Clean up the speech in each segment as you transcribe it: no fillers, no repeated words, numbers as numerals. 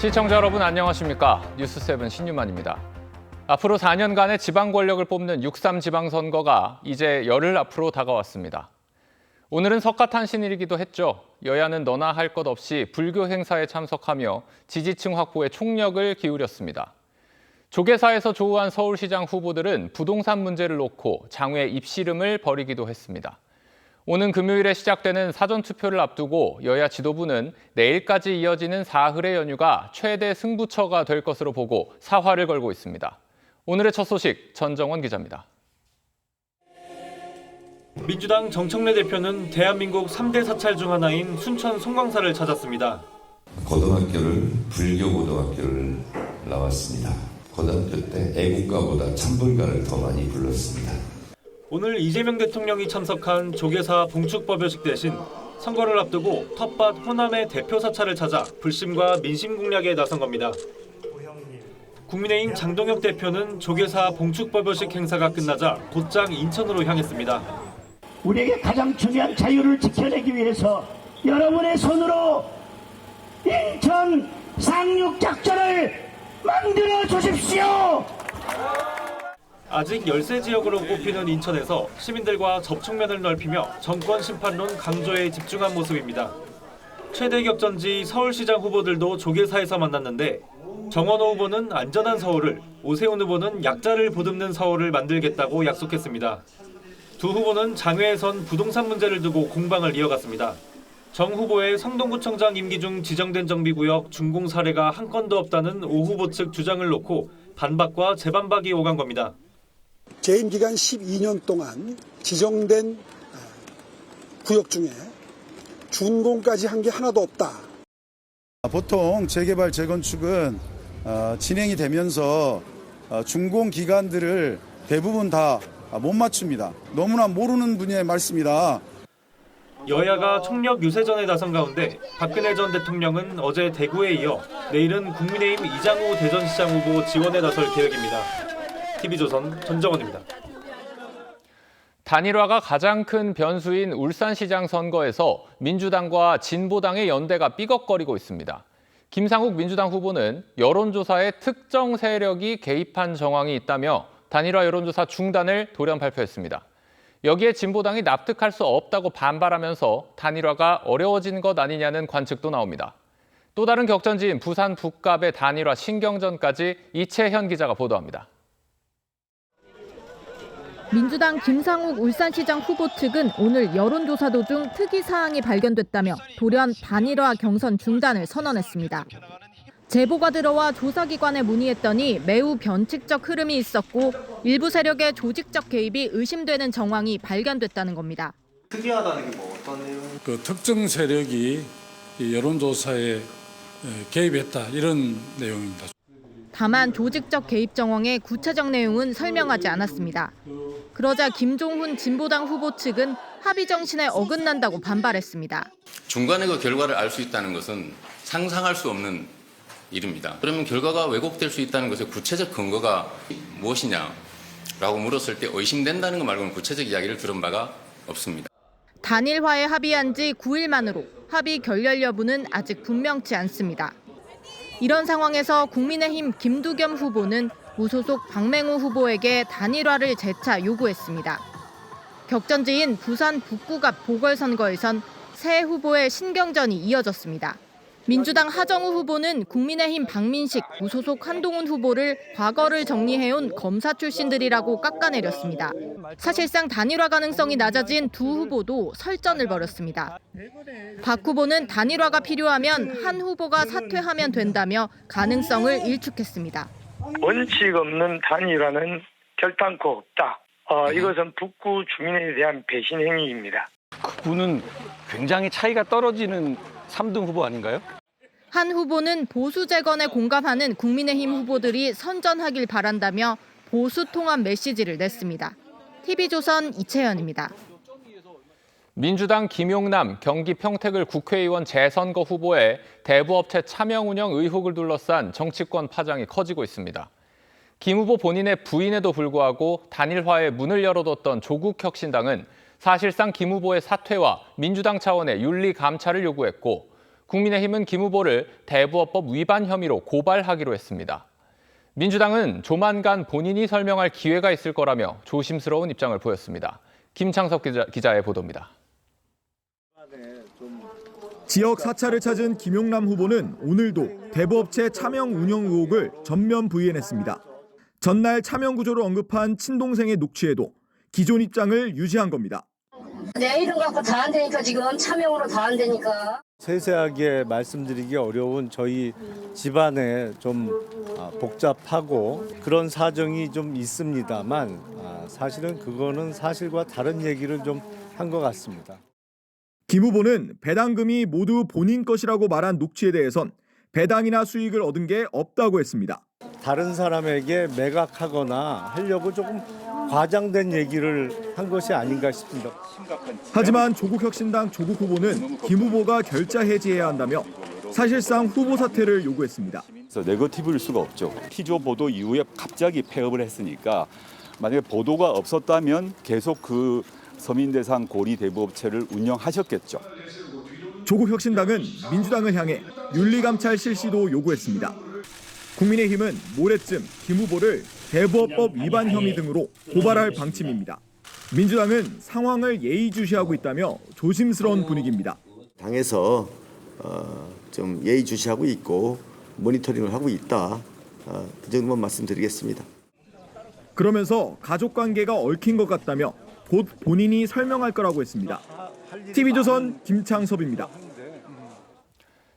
시청자 여러분 안녕하십니까? 뉴스7 신유만입니다. 앞으로 4년간의 지방 권력을 뽑는 6.3 지방선거가 이제 열흘 앞으로 다가왔습니다. 오늘은 석가탄신일이기도 했죠. 여야는 너나 할 것 없이 불교 행사에 참석하며 지지층 확보에 총력을 기울였습니다. 조계사에서 조우한 서울시장 후보들은 부동산 문제를 놓고 장외 입씨름을 벌이기도 했습니다. 오는 금요일에 시작되는 사전투표를 앞두고 여야 지도부는 내일까지 이어지는 사흘의 연휴가 최대 승부처가 될 것으로 보고 사활을 걸고 있습니다. 오늘의 첫 소식 전정원 기자입니다. 민주당 정청래 대표는 대한민국 3대 사찰 중 하나인 순천 송광사를 찾았습니다. 고등학교를 불교 고등학교를 나왔습니다. 고등학교 때 애국가보다 찬불가를 더 많이 불렀습니다. 오늘 이재명 대통령이 참석한 조계사 봉축법요식 대신 선거를 앞두고 텃밭 호남의 대표 사찰을 찾아 불심과 민심 공략에 나선 겁니다. 국민의힘 장동혁 대표는 조계사 봉축법요식 행사가 끝나자 곧장 인천으로 향했습니다. 우리에게 가장 중요한 자유를 지켜내기 위해서 여러분의 손으로 인천 상륙작전을 만들어 주십시오. 아직 열세 지역으로 꼽히는 인천에서 시민들과 접촉면을 넓히며 정권 심판론 강조에 집중한 모습입니다. 최대 격전지 서울시장 후보들도 조계사에서 만났는데 정원호 후보는 안전한 서울을, 오세훈 후보는 약자를 보듬는 서울을 만들겠다고 약속했습니다. 두 후보는 장외에선 부동산 문제를 두고 공방을 이어갔습니다. 정 후보의 성동구청장 임기 중 지정된 정비구역 준공 사례가 한 건도 없다는 오 후보 측 주장을 놓고 반박과 재반박이 오간 겁니다. 재임 기간 12년 동안 지정된 구역 중에 준공까지 한 게 하나도 없다. 보통 재개발, 재건축은 진행이 되면서 준공 기간들을 대부분 다 못 맞춥니다. 너무나 모르는 분야의 말씀이라. 여야가 총력 유세전에 나선 가운데 박근혜 전 대통령은 어제 대구에 이어 내일은 국민의힘 이장우 대전시장 후보 지원에 나설 계획입니다. TV조선 전정원입니다. 단일화가 가장 큰 변수인 울산시장 선거에서 민주당과 진보당의 연대가 삐걱거리고 있습니다. 김상욱 민주당 후보는 여론조사에 특정 세력이 개입한 정황이 있다며 단일화 여론조사 중단을 돌연 발표했습니다. 여기에 진보당이 납득할 수 없다고 반발하면서 단일화가 어려워진 것 아니냐는 관측도 나옵니다. 또 다른 격전지인 부산 북갑의 단일화 신경전까지 이채현 기자가 보도합니다. 민주당 김상욱 울산시장 후보 측은 오늘 여론조사 도중 특이사항이 발견됐다며 돌연 단일화 경선 중단을 선언했습니다. 제보가 들어와 조사기관에 문의했더니 매우 변칙적 흐름이 있었고 일부 세력의 조직적 개입이 의심되는 정황이 발견됐다는 겁니다. 특이하다는 게 뭐 어떤 내용? 특정 세력이 여론조사에 개입했다 이런 내용입니다. 다만 조직적 개입 정황의 구체적 내용은 설명하지 않았습니다. 그러자 김종훈 진보당 후보 측은 합의 정신에 어긋난다고 반발했습니다. 중간에 그 결과를 알 수 있다는 것은 상상할 수 없는 일입니다. 그러면 결과가 왜곡될 수 있다는 것의 구체적 근거가 무엇이냐라고 물었을 때 의심된다는 것 말고는 구체적 이야기를 들은 바가 없습니다. 단일화에 합의한 지 9일 만으로 합의 결렬 여부는 아직 분명치 않습니다. 이런 상황에서 국민의힘 김두겸 후보는 무소속 박맹우 후보에게 단일화를 재차 요구했습니다. 격전지인 부산 북구갑 보궐선거에선 새 후보의 신경전이 이어졌습니다. 민주당 하정우 후보는 국민의힘 박민식, 무소속 한동훈 후보를 과거를 정리해온 검사 출신들이라고 깎아내렸습니다. 사실상 단일화 가능성이 낮아진 두 후보도 설전을 벌였습니다. 박 후보는 단일화가 필요하면 한 후보가 사퇴하면 된다며 가능성을 일축했습니다. 원칙 없는 단일화는 결단코 없다. 이것은 북구 주민에 대한 배신 행위입니다. 그분은 굉장히 차이가 떨어지는 3등 후보 아닌가요? 한 후보는 보수 재건에 공감하는 국민의힘 후보들이 선전하길 바란다며 보수 통합 메시지를 냈습니다. TV조선 이채연입니다. 민주당 김용남 경기 평택을 국회의원 재선거 후보에 대부업체 차명 운영 의혹을 둘러싼 정치권 파장이 커지고 있습니다. 김 후보 본인의 부인에도 불구하고 단일화에 문을 열어뒀던 조국혁신당은 사실상 김 후보의 사퇴와 민주당 차원의 윤리 감찰을 요구했고 국민의힘은 김 후보를 대부업법 위반 혐의로 고발하기로 했습니다. 민주당은 조만간 본인이 설명할 기회가 있을 거라며 조심스러운 입장을 보였습니다. 김창석 기자의 보도입니다. 지역 사찰을 찾은 김용남 후보는 오늘도 대부업체 차명 운영 의혹을 전면 부인했습니다. 전날 차명 구조를 언급한 친동생의 녹취에도 기존 입장을 유지한 겁니다. 내 이름 갖고 다 안 되니까 지금 차명으로 다 안 되니까. 세세하게 말씀드리기 어려운 저희 집안에 좀 복잡하고 그런 사정이 좀 있습니다만 사실은 그거는 사실과 다른 얘기를 좀 한 것 같습니다. 김 후보는 배당금이 모두 본인 것이라고 말한 녹취에 대해선 배당이나 수익을 얻은 게 없다고 했습니다. 다른 사람에게 매각하거나 하려고 조금 과장된 얘기를 한 것이 아닌가 싶습니다. 하지만 조국혁신당 조국 후보는 김 후보가 결자 해지해야 한다며 사실상 후보 사퇴를 요구했습니다. 그래서 네거티브일 수가 없죠. T조 보도 이후에 갑자기 폐업을 했으니까 만약에 보도가 없었다면 계속 그 서민 대상 고리 대부업체를 운영하셨겠죠. 조국혁신당은 민주당을 향해 윤리감찰 실시도 요구했습니다. 국민의힘은 모레쯤 김 후보를 대부업법 위반 혐의 등으로 고발할 방침입니다. 민주당은 상황을 예의주시하고 있다며 조심스러운 분위기입니다. 당에서 좀 예의주시하고 있고 모니터링을 하고 있다. 그 정도만 말씀드리겠습니다. 그러면서 가족관계가 얽힌 것 같다며 곧 본인이 설명할 거라고 했습니다. TV조선 김창섭입니다.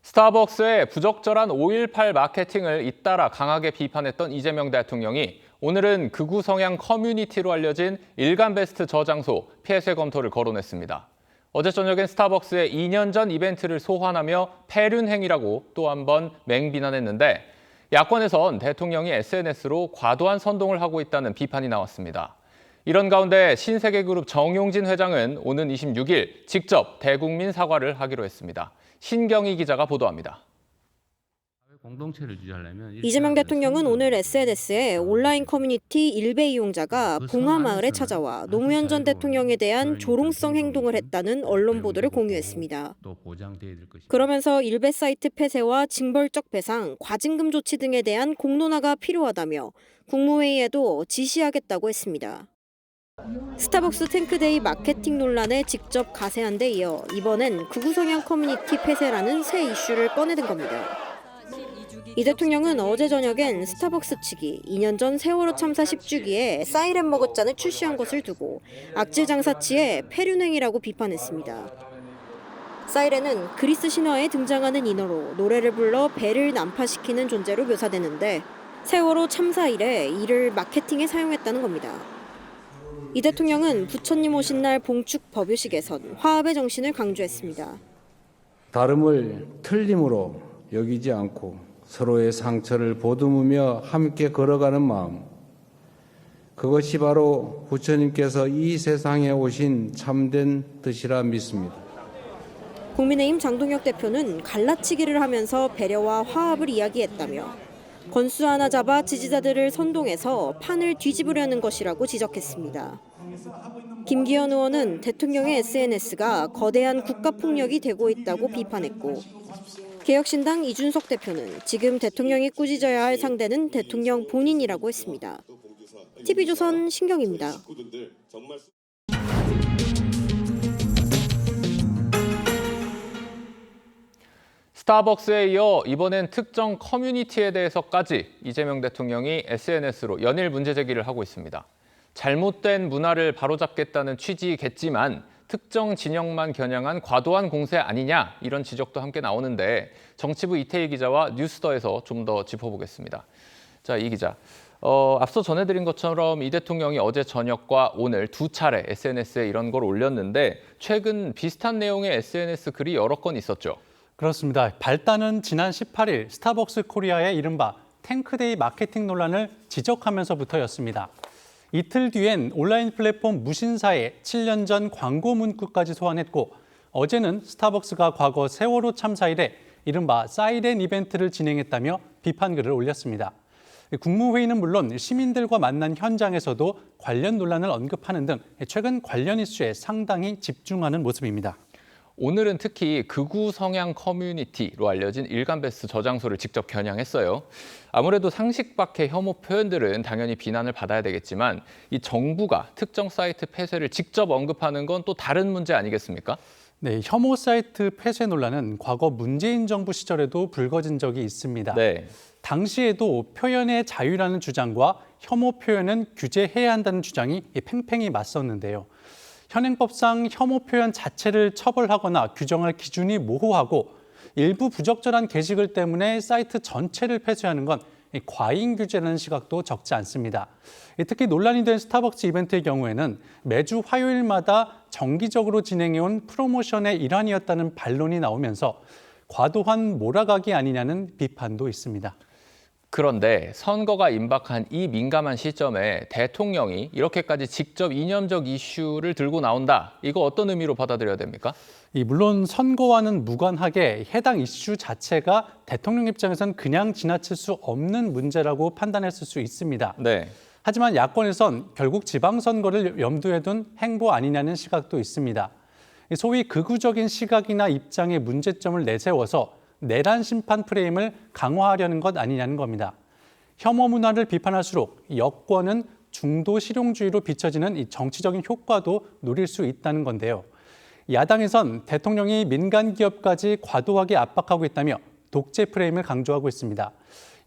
스타벅스의 부적절한 5.18 마케팅을 잇따라 강하게 비판했던 이재명 대통령이 오늘은 극우 성향 커뮤니티로 알려진 일간베스트 저장소 폐쇄 검토를 거론했습니다. 어제 저녁엔 스타벅스의 2년 전 이벤트를 소환하며 폐륜 행위라고 또 한 번 맹비난했는데 야권에선 대통령이 SNS로 과도한 선동을 하고 있다는 비판이 나왔습니다. 이런 가운데 신세계그룹 정용진 회장은 오는 26일 직접 대국민 사과를 하기로 했습니다. 신경희 기자가 보도합니다. 이재명 대통령은 오늘 SNS에 온라인 커뮤니티 일베 이용자가 봉하마을에 찾아와 노무현 전 대통령에 대한 조롱성 행동을 했다는 언론 보도를 공유했습니다. 그러면서 일베 사이트 폐쇄와 징벌적 배상, 과징금 조치 등에 대한 공론화가 필요하다며 국무회의에도 지시하겠다고 했습니다. 스타벅스 탱크데이 마케팅 논란에 직접 가세한 데 이어 이번엔 극우 성향 커뮤니티 폐쇄라는 새 이슈를 꺼내든 겁니다. 이 대통령은 어제 저녁엔 스타벅스 측이 2년 전 세월호 참사 10주기에 사이렌 머그잔을 출시한 것을 두고 악질 장사치의 폐륜행위라고 비판했습니다. 사이렌은 그리스 신화에 등장하는 인어로 노래를 불러 배를 난파시키는 존재로 묘사되는데 세월호 참사 이래 이를 마케팅에 사용했다는 겁니다. 이 대통령은 부처님 오신 날 봉축 법요식에선 화합의 정신을 강조했습니다. 다름을 틀림으로 여기지 않고 서로의 상처를 보듬으며 함께 걸어가는 마음. 그것이 바로 부처님께서 이 세상에 오신 참된 뜻이라 믿습니다. 국민의힘 장동혁 대표는 갈라치기를 하면서 배려와 화합을 이야기했다며 건수 하나 잡아 지지자들을 선동해서 판을 뒤집으려는 것이라고 지적했습니다. 김기현 의원은 대통령의 SNS가 거대한 국가폭력이 되고 있다고 비판했고 개혁신당 이준석 대표는 지금 대통령이 꾸짖어야 할 상대는 대통령 본인이라고 했습니다. TV조선 신경입니다. 스타벅스에 이어 이번엔 특정 커뮤니티에 대해서까지 이재명 대통령이 SNS로 연일 문제 제기를 하고 있습니다. 잘못된 문화를 바로잡겠다는 취지겠지만 특정 진영만 겨냥한 과도한 공세 아니냐 이런 지적도 함께 나오는데 정치부 이태희 기자와 뉴스더에서 좀 더 짚어보겠습니다. 자, 이 기자. 앞서 전해드린 것처럼 이 대통령이 어제 저녁과 오늘 두 차례 SNS에 이런 걸 올렸는데 최근 비슷한 내용의 SNS 글이 여러 건 있었죠. 그렇습니다. 발단은 지난 18일 스타벅스 코리아의 이른바 탱크데이 마케팅 논란을 지적하면서부터였습니다. 이틀 뒤엔 온라인 플랫폼 무신사에 7년 전 광고 문구까지 소환했고 어제는 스타벅스가 과거 세월호 참사 이래 이른바 사이렌 이벤트를 진행했다며 비판글을 올렸습니다. 국무회의는 물론 시민들과 만난 현장에서도 관련 논란을 언급하는 등 최근 관련 이슈에 상당히 집중하는 모습입니다. 오늘은 특히 극우 성향 커뮤니티로 알려진 일간베스트 저장소를 직접 겨냥했어요. 아무래도 상식 밖의 혐오 표현들은 당연히 비난을 받아야 되겠지만 이 정부가 특정 사이트 폐쇄를 직접 언급하는 건 또 다른 문제 아니겠습니까? 네, 혐오 사이트 폐쇄 논란은 과거 문재인 정부 시절에도 불거진 적이 있습니다. 네. 당시에도 표현의 자유라는 주장과 혐오 표현은 규제해야 한다는 주장이 팽팽히 맞섰는데요. 현행법상 혐오 표현 자체를 처벌하거나 규정할 기준이 모호하고 일부 부적절한 게시글 때문에 사이트 전체를 폐쇄하는 건 과잉 규제라는 시각도 적지 않습니다. 특히 논란이 된 스타벅스 이벤트의 경우에는 매주 화요일마다 정기적으로 진행해온 프로모션의 일환이었다는 반론이 나오면서 과도한 몰아가기 아니냐는 비판도 있습니다. 그런데 선거가 임박한 이 민감한 시점에 대통령이 이렇게까지 직접 이념적 이슈를 들고 나온다. 이거 어떤 의미로 받아들여야 됩니까? 물론 선거와는 무관하게 해당 이슈 자체가 대통령 입장에선 그냥 지나칠 수 없는 문제라고 판단했을 수 있습니다. 네. 하지만 야권에선 결국 지방선거를 염두에 둔 행보 아니냐는 시각도 있습니다. 소위 극우적인 시각이나 입장의 문제점을 내세워서 내란 심판 프레임을 강화하려는 것 아니냐는 겁니다. 혐오 문화를 비판할수록 여권은 중도 실용주의로 비춰지는 이 정치적인 효과도 누릴 수 있다는 건데요. 야당에선 대통령이 민간 기업까지 과도하게 압박하고 있다며 독재 프레임을 강조하고 있습니다.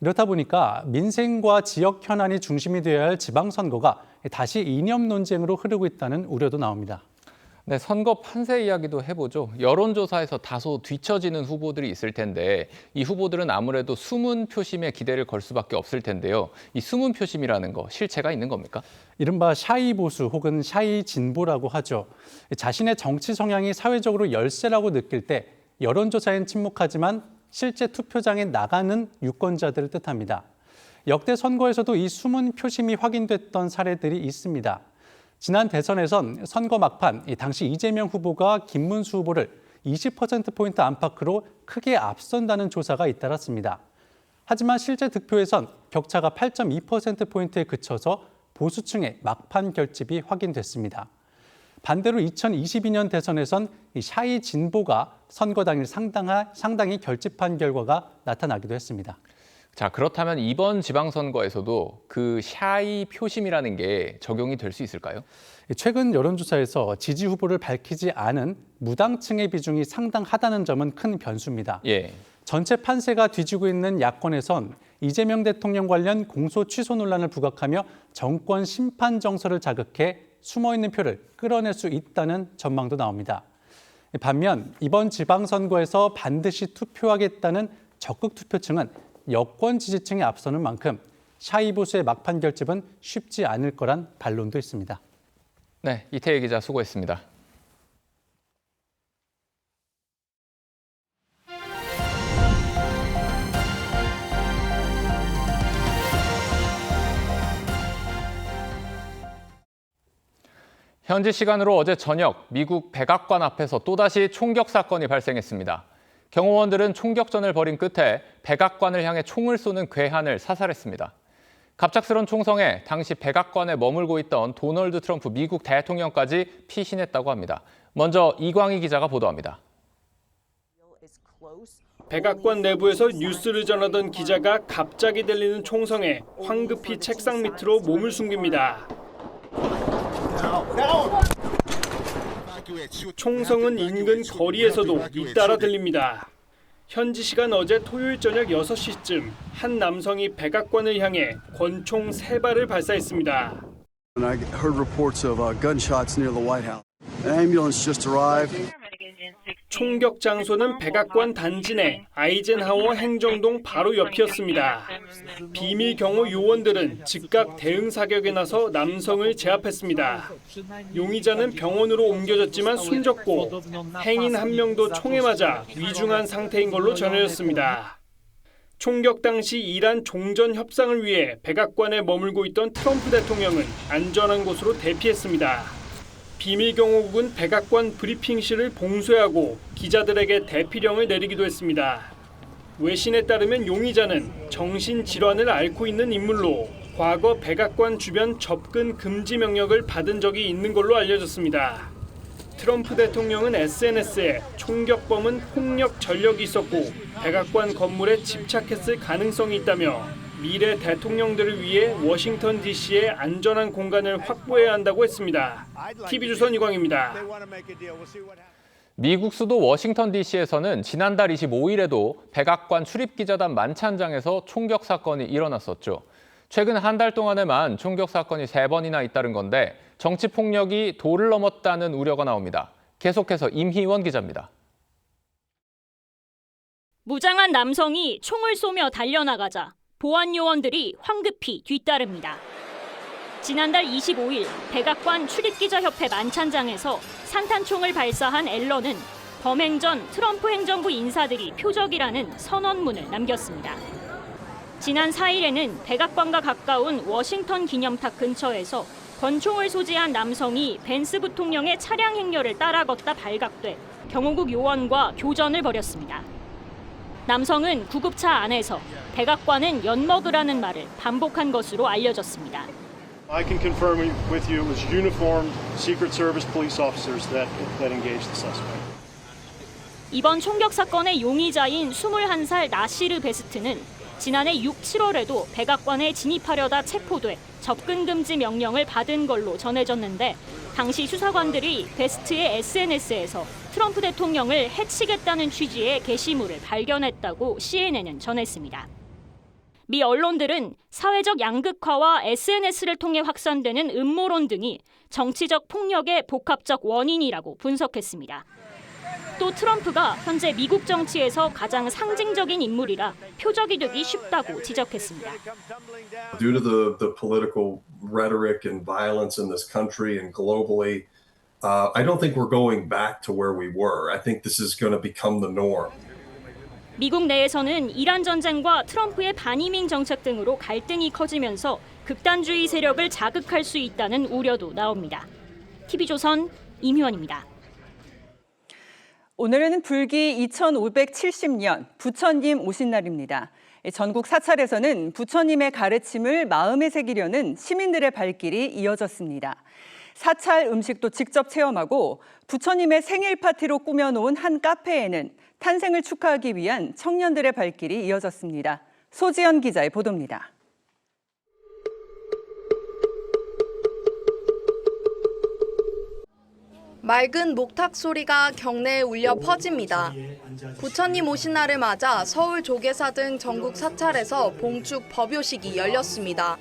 이렇다 보니까 민생과 지역 현안이 중심이 되어야 할 지방선거가 다시 이념 논쟁으로 흐르고 있다는 우려도 나옵니다. 네, 선거 판세 이야기도 해보죠. 여론조사에서 다소 뒤처지는 후보들이 있을 텐데 이 후보들은 아무래도 숨은 표심에 기대를 걸 수밖에 없을 텐데요. 이 숨은 표심이라는 거 실체가 있는 겁니까? 이른바 샤이 보수 혹은 샤이 진보라고 하죠. 자신의 정치 성향이 사회적으로 열세라고 느낄 때 여론조사엔 침묵하지만 실제 투표장에 나가는 유권자들을 뜻합니다. 역대 선거에서도 이 숨은 표심이 확인됐던 사례들이 있습니다. 지난 대선에선 선거 막판 당시 이재명 후보가 김문수 후보를 20%포인트 안팎으로 크게 앞선다는 조사가 잇따랐습니다. 하지만 실제 득표에선 격차가 8.2%포인트에 그쳐서 보수층의 막판 결집이 확인됐습니다. 반대로 2022년 대선에선 이 샤이 진보가 선거 당일 상당히 결집한 결과가 나타나기도 했습니다. 자, 그렇다면 이번 지방선거에서도 그 샤이 표심이라는 게 적용이 될 수 있을까요? 최근 여론조사에서 지지 후보를 밝히지 않은 무당층의 비중이 상당하다는 점은 큰 변수입니다. 예. 전체 판세가 뒤지고 있는 야권에선 이재명 대통령 관련 공소 취소 논란을 부각하며 정권 심판 정서를 자극해 숨어있는 표를 끌어낼 수 있다는 전망도 나옵니다. 반면 이번 지방선거에서 반드시 투표하겠다는 적극 투표층은 여권 지지층에 앞서는 만큼 샤이 보수의 막판 결집은 쉽지 않을 거란 반론도 있습니다. 네, 이태희 기자 수고했습니다. 현지 시간으로 어제 저녁 미국 백악관 앞에서 또다시 총격 사건이 발생했습니다. 경호원들은 총격전을 벌인 끝에 백악관을 향해 총을 쏘는 괴한을 사살했습니다. 갑작스런 총성에 당시 백악관에 머물고 있던 도널드 트럼프 미국 대통령까지 피신했다고 합니다. 먼저 이광희 기자가 보도합니다. 백악관 내부에서 뉴스를 전하던 기자가 갑자기 들리는 총성에 황급히 책상 밑으로 몸을 숨깁니다. 총성은 인근 거리에서도 잇따라 들립니다. 현지 시간 어제 토요일 저녁 6시쯤 한 남성이 백악관을 향해 권총 3발을 발사했습니다. I heard reports of gunshots near the White House. An ambulance just arrived. 총격 장소는 백악관 단지 내 아이젠하워 행정동 바로 옆이었습니다. 비밀 경호 요원들은 즉각 대응 사격에 나서 남성을 제압했습니다. 용의자는 병원으로 옮겨졌지만 숨졌고 행인 한 명도 총에 맞아 위중한 상태인 걸로 전해졌습니다. 총격 당시 이란 종전 협상을 위해 백악관에 머물고 있던 트럼프 대통령은 안전한 곳으로 대피했습니다. 비밀경호국은 백악관 브리핑실을 봉쇄하고 기자들에게 대피령을 내리기도 했습니다. 외신에 따르면 용의자는 정신질환을 앓고 있는 인물로 과거 백악관 주변 접근 금지 명령을 받은 적이 있는 걸로 알려졌습니다. 트럼프 대통령은 SNS에 총격범은 폭력 전력이 있었고 백악관 건물에 집착했을 가능성이 있다며 미래 대통령들을 위해 워싱턴 DC의 안전한 공간을 확보해야 한다고 했습니다. TV조선 이광입니다. 미국 수도 워싱턴 DC에서는 지난달 25일에도 백악관 출입기자단 만찬장에서 총격 사건이 일어났었죠. 최근 한 달 동안에만 총격 사건이 3번이나 잇따른 건데 정치 폭력이 도를 넘었다는 우려가 나옵니다. 계속해서 임희원 기자입니다. 무장한 남성이 총을 쏘며 달려나가자 보안 요원들이 황급히 뒤따릅니다. 지난달 25일 백악관 출입기자협회 만찬장에서 산탄총을 발사한 앨런은 범행 전 트럼프 행정부 인사들이 표적이라는 선언문을 남겼습니다. 지난 4일에는 백악관과 가까운 워싱턴 기념탑 근처에서 권총을 소지한 남성이 벤스 부통령의 차량 행렬을 따라 걷다 발각돼 경호국 요원과 교전을 벌였습니다. 남성은 구급차 안에서 백악관은 엿먹으라는 말을 반복한 것으로 알려졌습니다. I can confirm with you it was uniformed Secret Service police officers that engaged the suspect. 이번 총격 사건의 용의자인 21살 나시르 베스트는 지난해 6, 7월에도 백악관에 진입하려다 체포돼 접근 금지 명령을 받은 걸로 전해졌는데 당시 수사관들이 베스트의 SNS에서 트럼프 대통령을 해치겠다는 취지의 게시물을 발견했다고 CNN은 전했습니다. 미 언론들은 사회적 양극화와 SNS를 통해 확산되는 음모론 등이 정치적 폭력의 복합적 원인이라고 분석했습니다. 또 트럼프가 현재 미국 정치에서 가장 상징적인 인물이라 표적이 되기 쉽다고 지적했습니다. Due to the political rhetoric and violence in this country and globally, I don't think we're going back to where we were. I think this is going to become the norm. 미국 내에서는 이란 전쟁과 트럼프의 반이민 정책 등으로 갈등이 커지면서 극단주의 세력을 자극할 수 있다는 우려도 나옵니다. TV조선 임희원입니다. 오늘은 불기 2570년 부처님 오신 날입니다. 전국 사찰에서는 부처님의 가르침을 마음에 새기려는 시민들의 발길이 이어졌습니다. 사찰 음식도 직접 체험하고 부처님의 생일 파티로 꾸며놓은 한 카페에는 탄생을 축하하기 위한 청년들의 발길이 이어졌습니다. 소지연 기자의 보도입니다. 맑은 목탁 소리가 경내에 울려 퍼집니다. 부처님 오신 날을 맞아 서울 조계사 등 전국 사찰에서 봉축 법요식이 열렸습니다.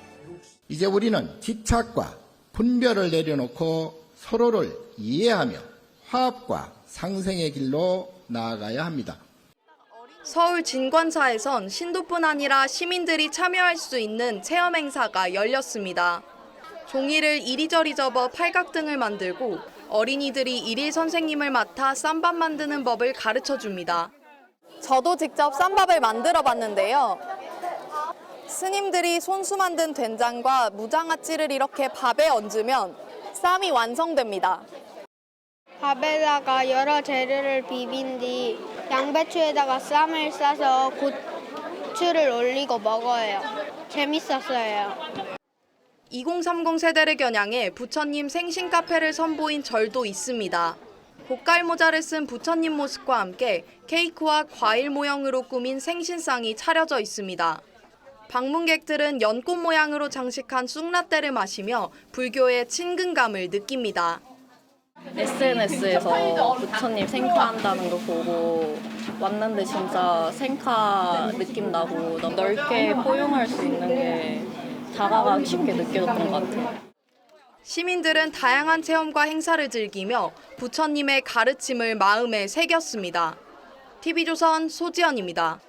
이제 우리는 집착과 분별을 내려놓고 서로를 이해하며 화합과 상생의 길로 나아가야 합니다. 서울 진관사에선 신도뿐 아니라 시민들이 참여할 수 있는 체험 행사가 열렸습니다. 종이를 이리저리 접어 팔각등을 만들고 어린이들이 일일 선생님을 맡아 쌈밥 만드는 법을 가르쳐줍니다. 저도 직접 쌈밥을 만들어 봤는데요. 스님들이 손수 만든 된장과 무장아찌를 이렇게 밥에 얹으면 쌈이 완성됩니다. 밥에다가 여러 재료를 비빈 뒤 양배추에다가 쌈을 싸서 고추를 올리고 먹어요. 재밌었어요. 2030 세대를 겨냥해 부처님 생신 카페를 선보인 절도 있습니다. 고깔 모자를 쓴 부처님 모습과 함께 케이크와 과일 모형으로 꾸민 생신상이 차려져 있습니다. 방문객들은 연꽃 모양으로 장식한 쑥라떼를 마시며 불교의 친근감을 느낍니다. SNS에서 부처님 생카한다는 거 보고 왔는데 진짜 생카 느낌 나고 넓게 포용할 수 있는 게 다가가기 쉽게 느껴졌던 것 같아요. 시민들은 다양한 체험과 행사를 즐기며 부처님의 가르침을 마음에 새겼습니다. TV조선 소지연입니다.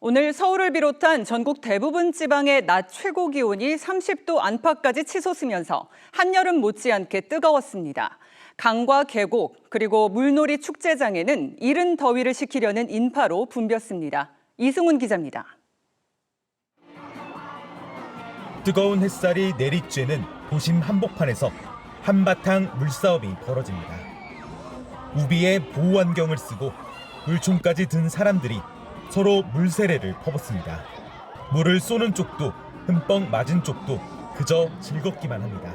오늘 서울을 비롯한 전국 대부분 지방의 낮 최고 기온이 30도 안팎까지 치솟으면서 한여름 못지않게 뜨거웠습니다. 강과 계곡 그리고 물놀이 축제장에는 이른 더위를 식히려는 인파로 붐볐습니다. 이승훈 기자입니다. 뜨거운 햇살이 내리쬐는 도심 한복판에서 한바탕 물싸움이 벌어집니다. 우비에 보호안경을 쓰고 물총까지 든 사람들이 서로 물세례를 퍼붓습니다. 물을 쏘는 쪽도 흠뻑 맞은 쪽도 그저 즐겁기만 합니다.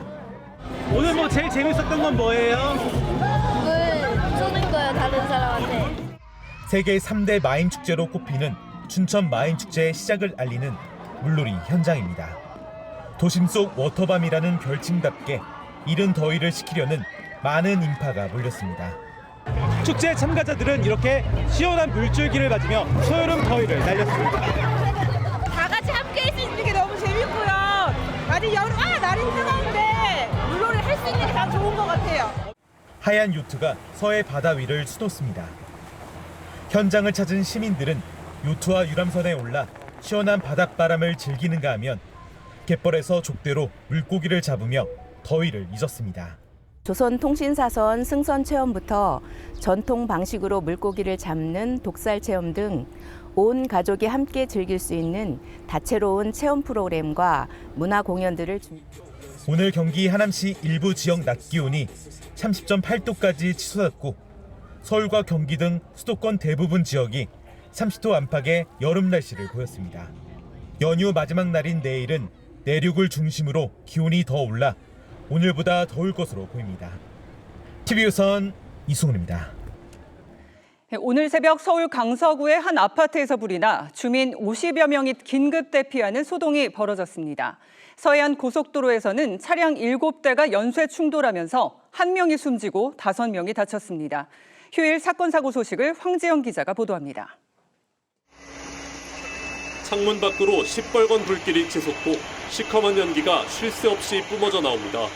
오늘 뭐 제일 재밌었던 건 뭐예요? 물 쏘는 거요, 다른 사람한테. 세계 3대 마임 축제로 꼽히는 춘천 마임 축제의 시작을 알리는 물놀이 현장입니다. 도심 속 워터밤이라는 별칭답게 이른 더위를 식히려는 많은 인파가 몰렸습니다. 축제 참가자들은 이렇게 시원한 물줄기를 맞으며 초여름 더위를 날렸습니다. 다 같이 함께 할 수 있는 게 너무 재밌고요. 아직 날이 뜨거운데 물놀이 할 수 있는 게 다 좋은 것 같아요. 하얀 요트가 서해 바다 위를 수놓습니다. 현장을 찾은 시민들은 요트와 유람선에 올라 시원한 바닷바람을 즐기는가 하면 갯벌에서 족대로 물고기를 잡으며 더위를 잊었습니다. 조선통신사선 승선 체험부터 전통 방식으로 물고기를 잡는 독살 체험 등 온 가족이 함께 즐길 수 있는 다채로운 체험 프로그램과 문화 공연들을 오늘 경기 하남시 일부 지역 낮 기온이 30.8도까지 치솟았고 서울과 경기 등 수도권 대부분 지역이 30도 안팎의 여름 날씨를 보였습니다. 연휴 마지막 날인 내일은 내륙을 중심으로 기온이 더 올라 오늘보다 더울 것으로 보입니다. TV조선 이승훈입니다. 오늘 새벽 서울 강서구의 한 아파트에서 불이 나 주민 50여 명이 긴급 대피하는 소동이 벌어졌습니다. 서해안 고속도로에서는 차량 7대가 연쇄 충돌하면서 1명이 숨지고 5명이 다쳤습니다. 휴일 사건 사고 소식을 황지영 기자가 보도합니다. 창문 밖으로 시뻘건 불길이 치솟고 시커먼 연기가 쉴 새 없이 뿜어져 나옵니다.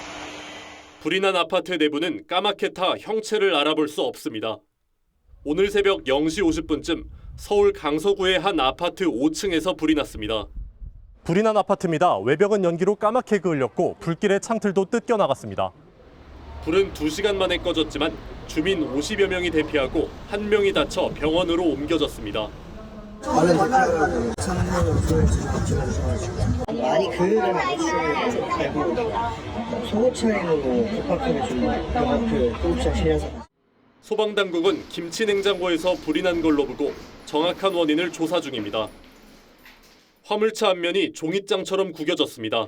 불이 난 아파트 내부는 까맣게 타 형체를 알아볼 수 없습니다. 오늘 새벽 0시 50분쯤 서울 강서구의 한 아파트 5층에서 불이 났습니다. 불이 난 아파트입니다. 외벽은 연기로 까맣게 그을렸고 불길의 창틀도 뜯겨 나갔습니다. 불은 2시간 만에 꺼졌지만 주민 50여 명이 대피하고 1명이 다쳐 병원으로 옮겨졌습니다. 많이 그을은 아니고 소고차량으로 급박하게 좀 그 구급차 실려서. 소방당국은 김치 냉장고에서 불이 난 걸로 보고 정확한 원인을 조사 중입니다. 화물차 앞면이 종잇장처럼 구겨졌습니다.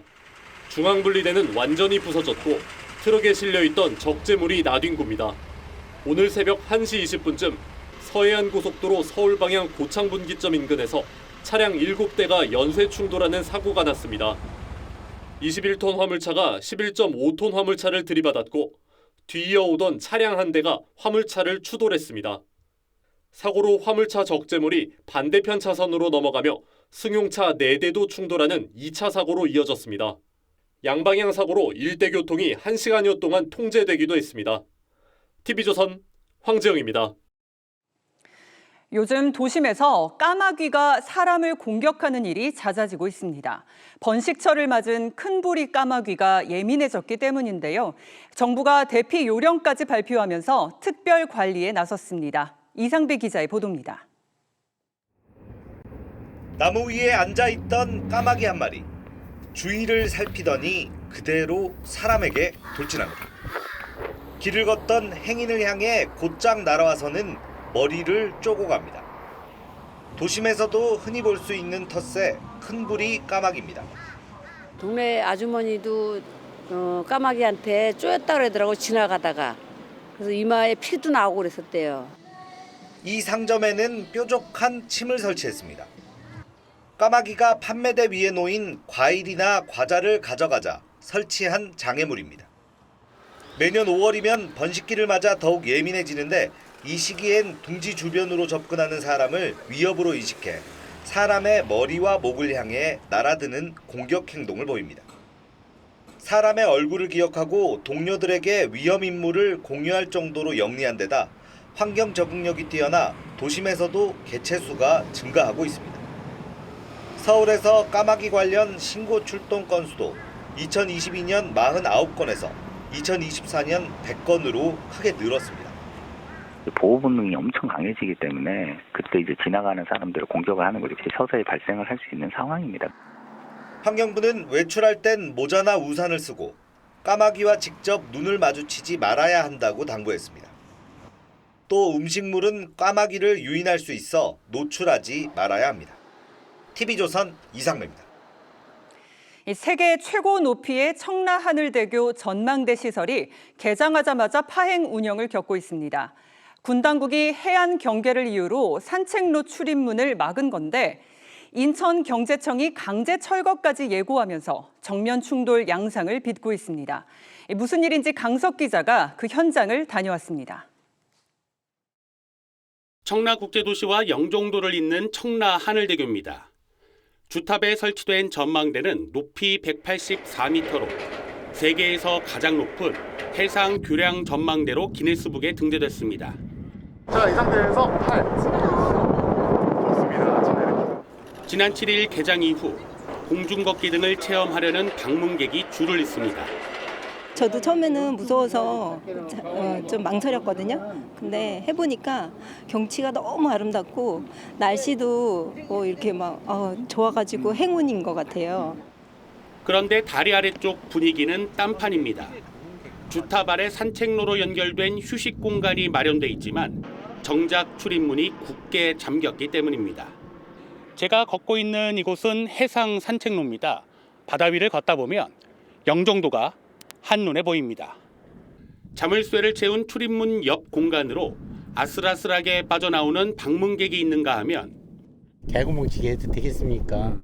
중앙분리대는 완전히 부서졌고 트럭에 실려있던 적재물이 나뒹 겁니다. 오늘 새벽 1시 20분쯤 서해안 고속도로 서울 방향 고창분기점 인근에서 차량 7대가 연쇄 충돌하는 사고가 났습니다. 21톤 화물차가 11.5톤 화물차를 들이받았고 뒤이어 오던 차량 한 대가 화물차를 추돌했습니다. 사고로 화물차 적재물이 반대편 차선으로 넘어가며 승용차 4대도 충돌하는 2차 사고로 이어졌습니다. 양방향 사고로 일대 교통이 1시간여 동안 통제되기도 했습니다. TV조선 황재영입니다. 요즘 도심에서 까마귀가 사람을 공격하는 일이 잦아지고 있습니다. 번식철을 맞은 큰 부리 까마귀가 예민해졌기 때문인데요. 정부가 대피 요령까지 발표하면서 특별 관리에 나섰습니다. 이상배 기자의 보도입니다. 나무 위에 앉아있던 까마귀 한 마리. 주위를 살피더니 그대로 사람에게 돌진합니다. 길을 걷던 행인을 향해 곧장 날아와서는 머리를 쪼고 갑니다. 도심에서도 흔히 볼 수 있는 텃세 큰 부리 까마귀입니다. 동네 아주머니도 까마귀한테 쪼였다 그러더라고 지나가다가. 그래서 이마에 피도 나오고 그랬었대요. 이 상점에는 뾰족한 침을 설치했습니다. 까마귀가 판매대 위에 놓인 과일이나 과자를 가져가자 설치한 장애물입니다. 매년 5월이면 번식기를 맞아 더욱 예민해지는데 이 시기엔 둥지 주변으로 접근하는 사람을 위협으로 인식해 사람의 머리와 목을 향해 날아드는 공격 행동을 보입니다. 사람의 얼굴을 기억하고 동료들에게 위험 인물을 공유할 정도로 영리한 데다 환경 적응력이 뛰어나 도심에서도 개체수가 증가하고 있습니다. 서울에서 까마귀 관련 신고 출동 건수도 2022년 49건에서 2024년 100건으로 크게 늘었습니다. 보호 본능이 엄청 강해지기 때문에 그때 이제 지나가는 사람들을 공격을 하는 거죠. 서서히 발생을 할 수 있는 상황입니다. 환경부는 외출할 땐 모자나 우산을 쓰고 까마귀와 직접 눈을 마주치지 말아야 한다고 당부했습니다. 또 음식물은 까마귀를 유인할 수 있어 노출하지 말아야 합니다. TV조선 이상배입니다. 세계 최고 높이의 청라하늘대교 전망대 시설이 개장하자마자 파행 운영을 겪고 있습니다. 군 당국이 해안 경계를 이유로 산책로 출입문을 막은 건데 인천경제청이 강제 철거까지 예고하면서 정면 충돌 양상을 빚고 있습니다. 무슨 일인지 강석 기자가 그 현장을 다녀왔습니다. 청라국제도시와 영종도를 잇는 청라하늘대교입니다. 주탑에 설치된 전망대는 높이 184m로 세계에서 가장 높은 해상 교량 전망대로 기네스북에 등재됐습니다. 자, 이 상태에서 팔. 좋습니다. 지난 7일 개장 이후 공중걷기 등을 체험하려는 방문객이 줄을 잇습니다. 저도 처음에는 무서워서 좀 망설였거든요. 근데 해보니까 경치가 너무 아름답고 날씨도 이렇게 막 좋아가지고 행운인 것 같아요. 그런데 다리 아래쪽 분위기는 딴판입니다. 주탑 아래 산책로로 연결된 휴식 공간이 마련돼 있지만 정작 출입문이 굳게 잠겼기 때문입니다. 제가 걷고 있는 이곳은 해상 산책로입니다. 바다 위를 걷다 보면 영종도가 한눈에 보입니다. 자물쇠를 채운 출입문 옆 공간으로 아슬아슬하게 빠져나오는 방문객이 있는가 하면 개구멍치기 해도 되겠습니까?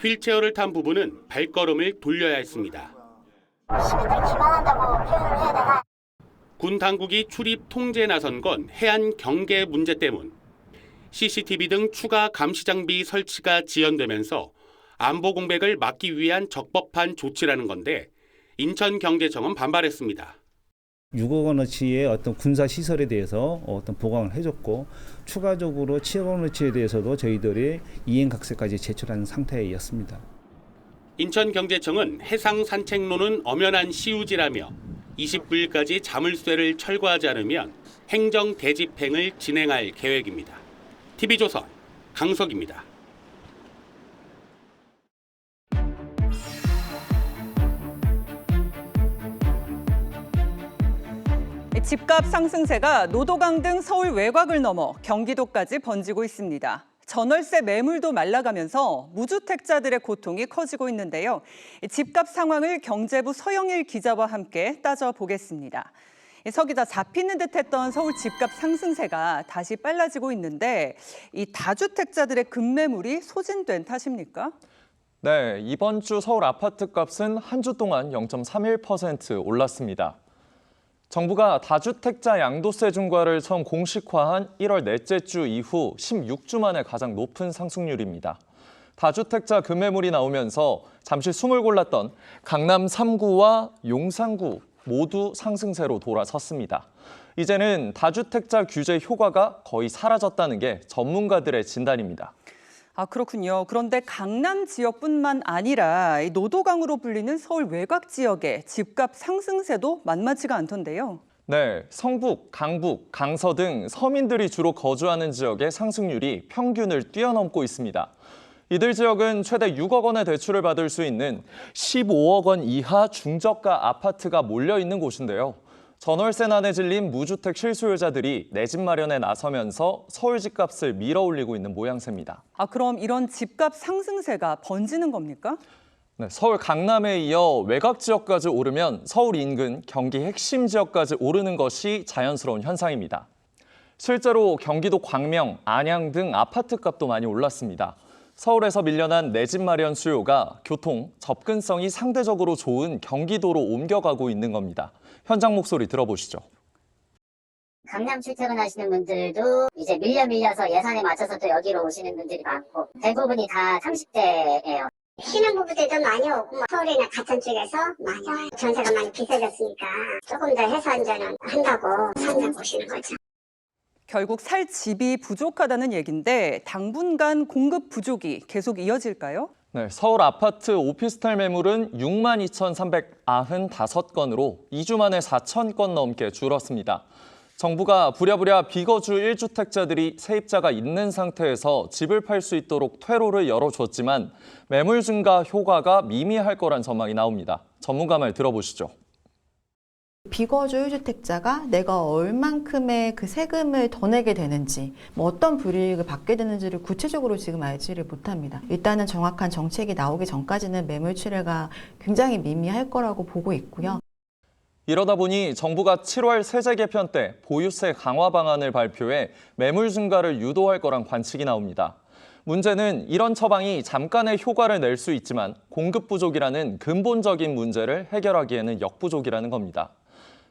휠체어를 탄 부부는 발걸음을 돌려야 했습니다. 군 당국이 출입 통제에 나선 건 해안 경계 문제 때문. CCTV 등 추가 감시 장비 설치가 지연되면서 안보 공백을 막기 위한 적법한 조치라는 건데 인천경제청은 반발했습니다. 6억 원어치의 어떤 군사 시설에 대해서 어떤 보강을 해줬고 추가적으로 7억 원어치에 대해서도 저희들이 이행각서까지 제출한 상태였습니다. 인천경제청은 해상 산책로는 엄연한 시우지라며 29일까지 자물쇠를 철거하지 않으면 행정 대집행을 진행할 계획입니다. TV조선 강석입니다. 집값 상승세가 노도강 등 서울 외곽을 넘어 경기도까지 번지고 있습니다. 전월세 매물도 말라가면서 무주택자들의 고통이 커지고 있는데요. 집값 상황을 경제부 서영일 기자와 함께 따져보겠습니다. 서 기자, 잡히는 듯했던 서울 집값 상승세가 다시 빨라지고 있는데 이 다주택자들의 급매물이 소진된 탓입니까? 네, 이번 주 서울 아파트값은 한 주 동안 0.31% 올랐습니다. 정부가 다주택자 양도세 중과를 처음 공식화한 1월 넷째 주 이후 16주 만에 가장 높은 상승률입니다. 다주택자 급매물이 나오면서 잠시 숨을 골랐던 강남 3구와 용산구 모두 상승세로 돌아섰습니다. 이제는 다주택자 규제 효과가 거의 사라졌다는 게 전문가들의 진단입니다. 그렇군요. 그런데 강남 지역뿐만 아니라 이 노도강으로 불리는 서울 외곽 지역의 집값 상승세도 만만치가 않던데요. 네, 성북, 강북, 강서 등 서민들이 주로 거주하는 지역의 상승률이 평균을 뛰어넘고 있습니다. 이들 지역은 최대 6억 원의 대출을 받을 수 있는 15억 원 이하 중저가 아파트가 몰려 있는 곳인데요. 전월세난에 질린 무주택 실수요자들이 내 집 마련에 나서면서 서울 집값을 밀어올리고 있는 모양새입니다. 그럼 이런 집값 상승세가 번지는 겁니까? 네, 서울 강남에 이어 외곽 지역까지 오르면 서울 인근, 경기 핵심 지역까지 오르는 것이 자연스러운 현상입니다. 실제로 경기도 광명, 안양 등 아파트값도 많이 올랐습니다. 서울에서 밀려난 내 집 마련 수요가 교통, 접근성이 상대적으로 좋은 경기도로 옮겨가고 있는 겁니다. 현장 목소리 들어보시죠. 강남 출퇴근하시는 분들도 이제 밀려서 예산에 맞춰서 또 여기로 오시는 분들이 많고 대부분이 다 30대예요. 신혼부부들도 많이 오고 서울이나 가천 쪽에서 많이 와요. 전세가 많이 비싸졌으니까 조금 더 해소 안전을 한다고 상담 오시는 거죠. 결국 살 집이 부족하다는 얘기인데 당분간 공급 부족이 계속 이어질까요? 네, 서울 아파트 오피스텔 매물은 62,395건으로 2주 만에 4,000건 넘게 줄었습니다. 정부가 부랴부랴 비거주 1주택자들이 세입자가 있는 상태에서 집을 팔 수 있도록 퇴로를 열어줬지만 매물 증가 효과가 미미할 거란 전망이 나옵니다. 전문가 말 들어보시죠. 비거주 1주택자가 내가 얼만큼의 그 세금을 더 내게 되는지, 뭐 어떤 불이익을 받게 되는지를 구체적으로 지금 알지를 못합니다. 일단은 정확한 정책이 나오기 전까지는 매물 출회가 굉장히 미미할 거라고 보고 있고요. 이러다 보니 정부가 7월 세제 개편 때 보유세 강화 방안을 발표해 매물 증가를 유도할 거란 관측이 나옵니다. 문제는 이런 처방이 잠깐의 효과를 낼 수 있지만 공급 부족이라는 근본적인 문제를 해결하기에는 역부족이라는 겁니다.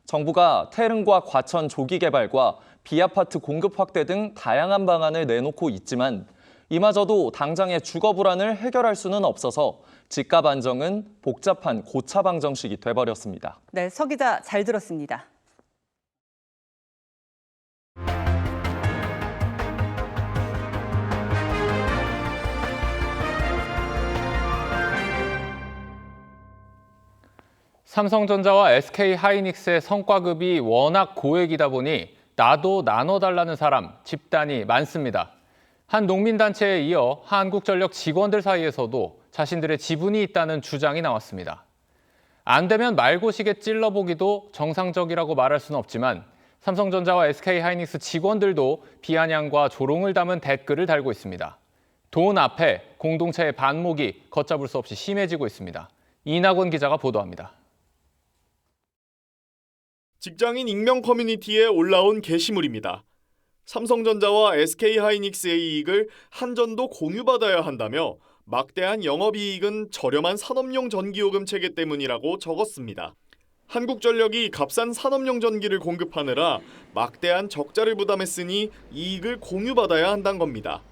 정부가 태릉과 과천 조기 개발과 비아파트 공급 확대 등 다양한 방안을 내놓고 있지만 이마저도 당장의 주거 불안을 해결할 수는 없어서 집값 안정은 복잡한 고차 방정식이 돼버렸습니다. 네, 서 기자 잘 들었습니다. 삼성전자와 SK하이닉스의 성과급이 워낙 고액이다 보니 나도 나눠달라는 사람, 집단이 많습니다. 한 농민단체에 이어 한국전력 직원들 사이에서도 자신들의 지분이 있다는 주장이 나왔습니다. 안 되면 말고시게 찔러보기도 정상적이라고 말할 수는 없지만 삼성전자와 SK하이닉스 직원들도 비아냥과 조롱을 담은 댓글을 달고 있습니다. 돈 앞에 공동체의 반목이 걷잡을 수 없이 심해지고 있습니다. 이낙원 기자가 보도합니다. 직장인 익명 커뮤니티에 올라온 게시물입니다. 삼성전자와 SK하이닉스의 이익을 한전도 공유받아야 한다며 막대한 영업이익은 저렴한 산업용 전기요금 체계 때문이라고 적었습니다. 한국전력이 값싼 산업용 전기를 공급하느라 막대한 적자를 부담했으니 이익을 공유받아야 한다는 겁니다.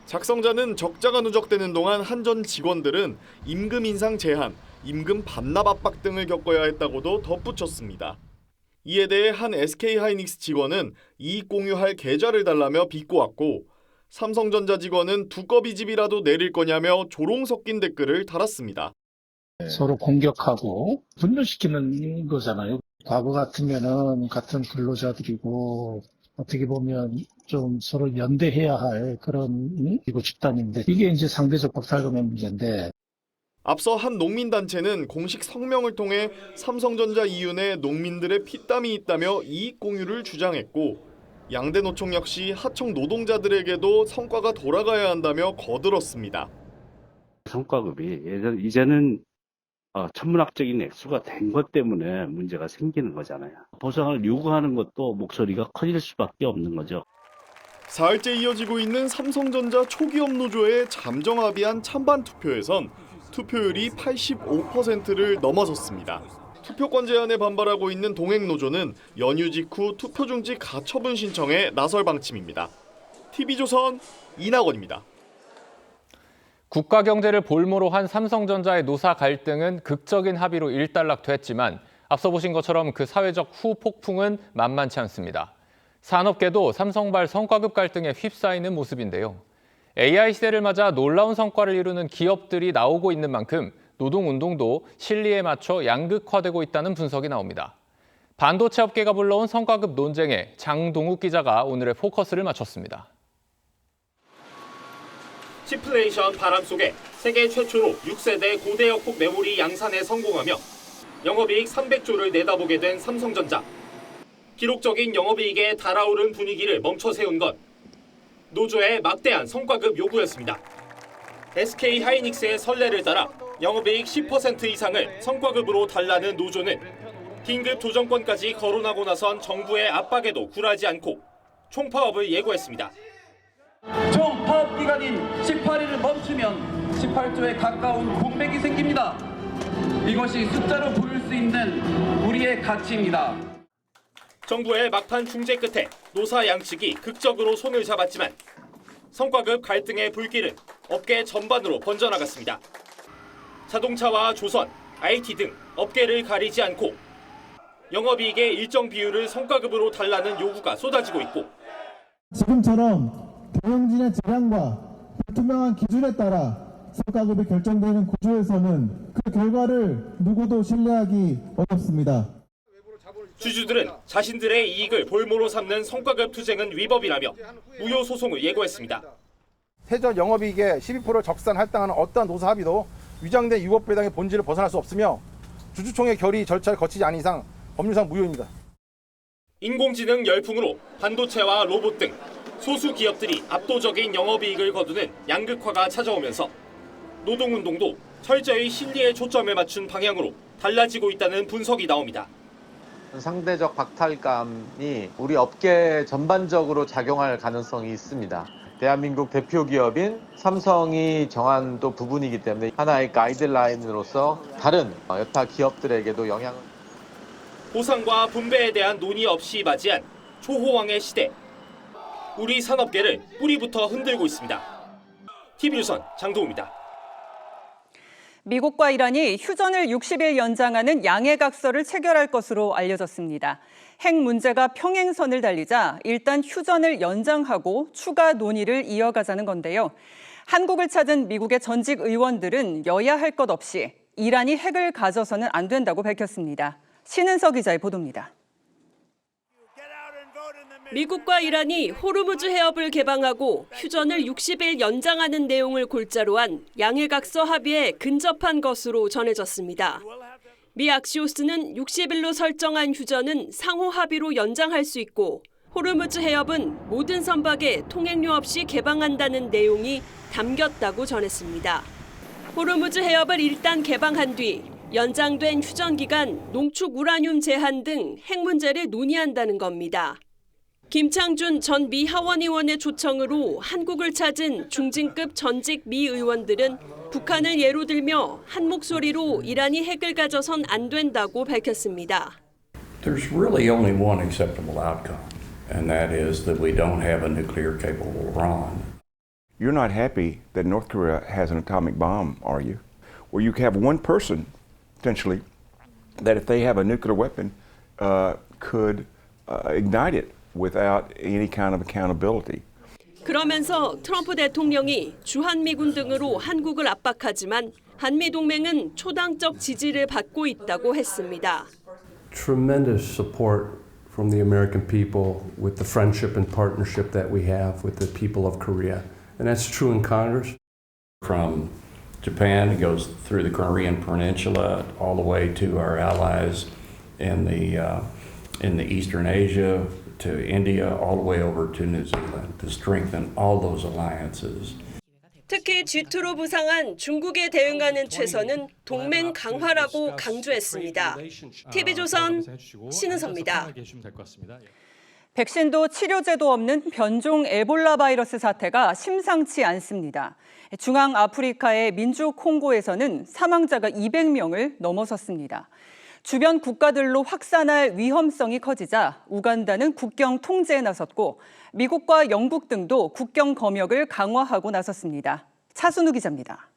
작성자는 적자가 누적되는 동안 한전 직원들은 임금 인상 제한, 임금 반납 압박 등을 겪어야 했다고도 덧붙였습니다. 이에 대해 한 SK하이닉스 직원은 이익 공유할 계좌를 달라며 비꼬았고 삼성전자 직원은 두꺼비 집이라도 내릴 거냐며 조롱 섞인 댓글을 달았습니다. 서로 공격하고 분노시키는 거잖아요. 과거 같으면은 같은 근로자들이고 어떻게 보면 좀 서로 연대해야 할 그런 집단인데 이게 이제 상대적 박탈감의 문제인데. 앞서 한 농민단체는 공식 성명을 통해 삼성전자 이윤에 농민들의 피땀이 있다며 이익 공유를 주장했고 양대 노총 역시 하청 노동자들에게도 성과가 돌아가야 한다며 거들었습니다. 성과급이 이제는 천문학적인 액수가 된 것 때문에 문제가 생기는 거잖아요. 보상을 요구하는 것도 목소리가 커질 수밖에 없는 거죠. 사흘째 이어지고 있는 삼성전자 초기업 노조의 잠정 합의안 찬반 투표에선 투표율이 85%를 넘어섰습니다. 투표권 제한에 반발하고 있는 동행노조는 연휴 직후 투표 중지 가처분 신청에 나설 방침입니다. TV조선 이낙원입니다. 국가 경제를 볼모로 한 삼성전자의 노사 갈등은 극적인 합의로 일단락됐지만 앞서 보신 것처럼 그 사회적 후폭풍은 만만치 않습니다. 산업계도 삼성발 성과급 갈등에 휩싸이는 모습인데요. AI 시대를 맞아 놀라운 성과를 이루는 기업들이 나오고 있는 만큼 노동운동도 실리에 맞춰 양극화되고 있다는 분석이 나옵니다. 반도체 업계가 불러온 성과급 논쟁에 장동욱 기자가 오늘의 포커스를 맞췄습니다. 시플레이션 바람 속에 세계 최초로 6세대 고대 역폭 메모리 양산에 성공하며 영업이익 300조를 내다보게 된 삼성전자. 기록적인 영업이익에 달아오른 분위기를 멈춰 세운 건 노조의 막대한 성과급 요구였습니다. SK하이닉스의 선례를 따라 영업이익 10% 이상을 성과급으로 달라는 노조는 긴급 조정권까지 거론하고 나선 정부의 압박에도 굴하지 않고 총파업을 예고했습니다. 총 파업 기간인 18일을 멈추면 18조에 가까운 공백이 생깁니다. 이것이 숫자로 보일 수 있는 우리의 가치입니다. 정부의 막판 중재 끝에 노사 양측이 극적으로 손을 잡았지만 성과급 갈등의 불길은 업계 전반으로 번져나갔습니다. 자동차와 조선, IT 등 업계를 가리지 않고 영업이익의 일정 비율을 성과급으로 달라는 요구가 쏟아지고 있고 지금처럼 경영진의 재량과 불투명한 기준에 따라 성과급이 결정되는 구조에서는 그 결과를 누구도 신뢰하기 어렵습니다. 주주들은 자신들의 이익을 볼모로 삼는 성과급 투쟁은 위법이라며 무효 소송을 예고했습니다. 세전 영업이익의 12%를 적산 할당하는 어떠한 노사 합의도 위장된 유법배당의 본질을 벗어날 수 없으며 주주총회 결의 절차를 거치지 않은 이상 법률상 무효입니다. 인공지능 열풍으로 반도체와 로봇 등 소수 기업들이 압도적인 영업이익을 거두는 양극화가 찾아오면서 노동운동도 철저히 실리에 초점을 맞춘 방향으로 달라지고 있다는 분석이 나옵니다. 상대적 박탈감이 우리 업계 전반적으로 작용할 가능성이 있습니다. 대한민국 대표 기업인 삼성이 정한 또 부분이기 때문에 하나의 가이드라인으로서 다른 여타 기업들에게도 영향을. 보상과 분배에 대한 논의 없이 맞이한 초호황의 시대. 우리 산업계를 뿌리부터 흔들고 있습니다. TV조선 장도우입니다. 미국과 이란이 휴전을 60일 연장하는 양해각서를 체결할 것으로 알려졌습니다. 핵 문제가 평행선을 달리자 일단 휴전을 연장하고 추가 논의를 이어가자는 건데요. 한국을 찾은 미국의 전직 의원들은 여야 할 것 없이 이란이 핵을 가져서는 안 된다고 밝혔습니다. 신은서 기자의 보도입니다. 미국과 이란이 호르무즈 해협을 개방하고 휴전을 60일 연장하는 내용을 골자로 한 양해각서 합의에 근접한 것으로 전해졌습니다. 미 악시오스는 60일로 설정한 휴전은 상호 합의로 연장할 수 있고 호르무즈 해협은 모든 선박에 통행료 없이 개방한다는 내용이 담겼다고 전했습니다. 호르무즈 해협을 일단 개방한 뒤 연장된 휴전 기간 농축 우라늄 제한 등 핵 문제를 논의한다는 겁니다. 김창준 전 미 하원의원의 초청으로 한국을 찾은 중진급 전직 미 의원들은 북한을 예로 들며 한 목소리로 이란이 핵을 가져선 안 된다고 밝혔습니다. There's really only one acceptable outcome, and that is that we don't have a nuclear-capable Iran. You're not happy that North Korea has an atomic bomb, are you? Or you have one person, potentially, that if they have a nuclear weapon, could ignite it without any kind of accountability. 그러면서 트럼프 대통령이 주한미군 등으로 한국을 압박하지만 한미동맹은 초당적 지지를 받고 있다고 했습니다. Tremendous support from the American people with the friendship and partnership that we have with the people of Korea. And that's true in Congress. From Japan, it goes through the Korean Peninsula all the way to our allies in the Eastern Asia, to India, all the way over to New Zealand, to strengthen all those alliances. 특히 G2로 부상한 중국에 대응하는 최선은 동맹 강화라고 강조했습니다. TV조선 신은서입니다. 백신도 치료제도 없는 변종 에볼라 바이러스 사태가 심상치 않습니다. 중앙 아프리카의 민주 콩고에서는 사망자가 200명을 넘어섰습니다. 주변 국가들로 확산할 위험성이 커지자 우간다는 국경 통제에 나섰고 미국과 영국 등도 국경 검역을 강화하고 나섰습니다. 차순우 기자입니다.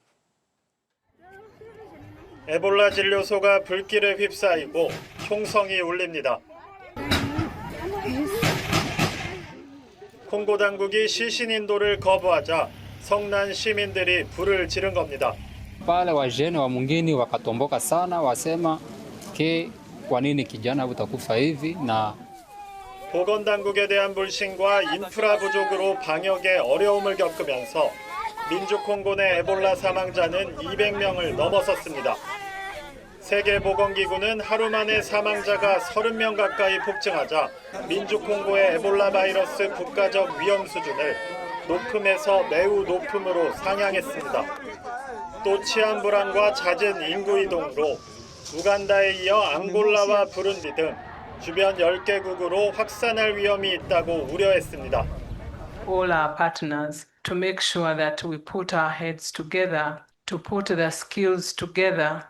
에볼라 진료소가 불길에 휩싸이고 총성이 울립니다. 콩고 당국이 시신 인도를 거부하자 성난 시민들이 불을 지른 겁니다. Pale wajane wa mwingine wakatomboka sana wasema kwa nini kijana utakufa hivi na 보건당국에 대한 불신과 인프라 부족으로 방역에 어려움을 겪으면서 민주콩고 내 에볼라 사망자는 200명을 넘어섰습니다. 세계보건기구는 하루 만에 사망자가 30명 가까이 폭증하자 민주콩고의 에볼라 바이러스 국가적 위험 수준을 높음에서 매우 높음으로 상향했습니다. 또 치안 불안과 잦은 인구 이동으로 우간다에 이어 앙골라와 부룬디 등 주변 10개국으로 확산할 위험이 있다고 우려했습니다. All our partners to make sure that we put our heads together, to put the skills together,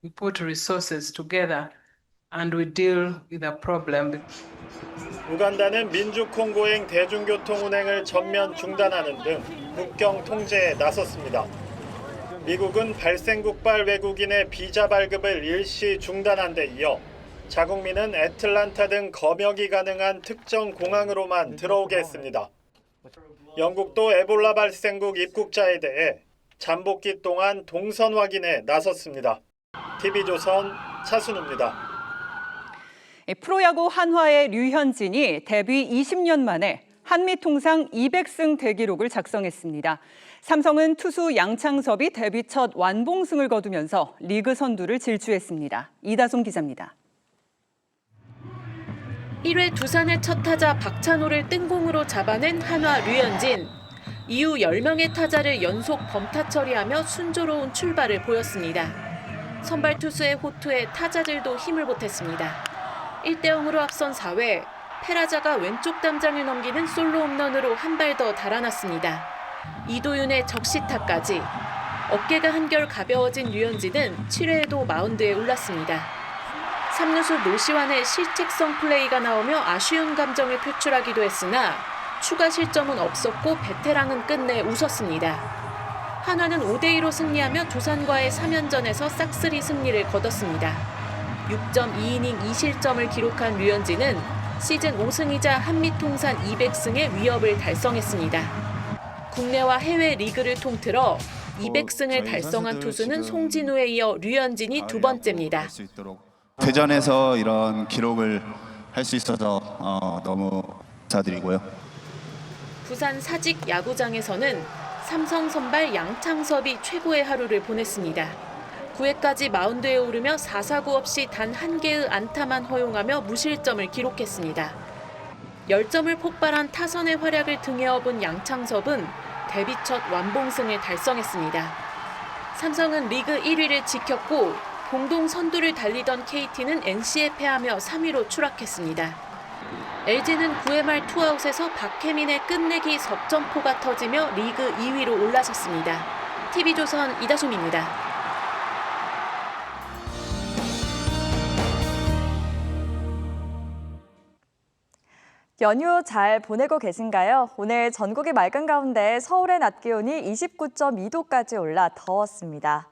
we put resources together, and we deal with the problem. 우간다는 민주콩고행 대중교통 운행을 전면 중단하는 등 국경 통제에 나섰습니다. 미국은 발생국발 외국인의 비자 발급을 일시 중단한 데 이어 자국민은 애틀란타 등 검역이 가능한 특정 공항으로만 들어오게 했습니다. 영국도 에볼라 발생국 입국자에 대해 잠복기 동안 동선 확인에 나섰습니다. TV조선 차순우입니다. 프로야구 한화의 류현진이 데뷔 20년 만에 한미 통상 200승 대기록을 작성했습니다. 삼성은 투수 양창섭이 데뷔 첫 완봉승을 거두면서 리그 선두를 질주했습니다. 이다솜 기자입니다. 1회 두산의 첫 타자 박찬호를 뜬공으로 잡아낸 한화 류현진. 이후 10명의 타자를 연속 범타 처리하며 순조로운 출발을 보였습니다. 선발 투수의 호투에 타자들도 힘을 보탰습니다. 1대0으로 앞선 4회, 페라자가 왼쪽 담장을 넘기는 솔로 홈런으로 한 발 더 달아났습니다. 이도윤의 적시타까지. 어깨가 한결 가벼워진 류현진은 7회에도 마운드에 올랐습니다. 3루수 노시환의 실책성 플레이가 나오며 아쉬운 감정을 표출하기도 했으나 추가 실점은 없었고 베테랑은 끝내 웃었습니다. 한화는 5대2로 승리하며 두산과의 3연전에서 싹쓸이 승리를 거뒀습니다. 6.2이닝 2실점을 기록한 류현진은 시즌 5승이자 한미 통산 200승의 위협을 달성했습니다. 국내와 해외 리그를 통틀어 200승을 달성한 투수는 송진우에 이어 류현진이 두 번째입니다. 대전에서 이런 기록을 할 수 있어서 너무 감사드리고요. 부산 사직 야구장에서는 삼성 선발 양창섭이 최고의 하루를 보냈습니다. 9회까지 마운드에 오르며 4사구 없이 단 한 개의 안타만 허용하며 무실점을 기록했습니다. 10점을 폭발한 타선의 활약을 등에 업은 양창섭은 데뷔 첫 완봉승을 달성했습니다. 삼성은 리그 1위를 지켰고 공동 선두를 달리던 KT는 NC에 패하며 3위로 추락했습니다. LG는 9회 말 투아웃에서 박혜민의 끝내기 석점포가 터지며 리그 2위로 올라섰습니다. TV조선 이다솜입니다. 연휴 잘 보내고 계신가요? 오늘 전국이 맑은 가운데 서울의 낮 기온이 29.2도까지 올라 더웠습니다.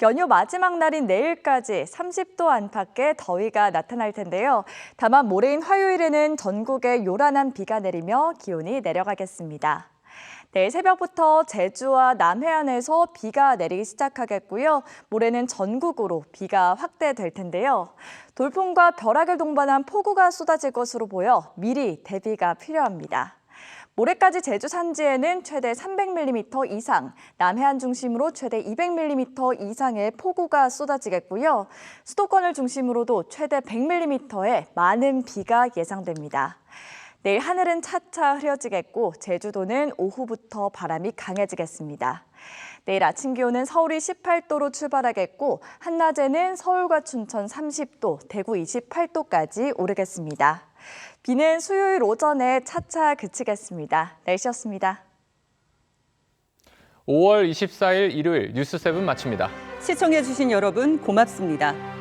연휴 마지막 날인 내일까지 30도 안팎의 더위가 나타날 텐데요. 다만 모레인 화요일에는 전국에 요란한 비가 내리며 기온이 내려가겠습니다. 내일 새벽부터 제주와 남해안에서 비가 내리기 시작하겠고요. 모레는 전국으로 비가 확대될 텐데요. 돌풍과 벼락을 동반한 폭우가 쏟아질 것으로 보여 미리 대비가 필요합니다. 모레까지 제주 산지에는 최대 300mm 이상, 남해안 중심으로 최대 200mm 이상의 폭우가 쏟아지겠고요. 수도권을 중심으로도 최대 100mm의 많은 비가 예상됩니다. 내일 하늘은 차차 흐려지겠고 제주도는 오후부터 바람이 강해지겠습니다. 내일 아침 기온은 서울이 18도로 출발하겠고 한낮에는 서울과 춘천 30도, 대구 28도까지 오르겠습니다. 비는 수요일 오전에 차차 그치겠습니다. 날씨였습니다. 5월 24일 일요일 뉴스7 마칩니다. 시청해주신 여러분 고맙습니다.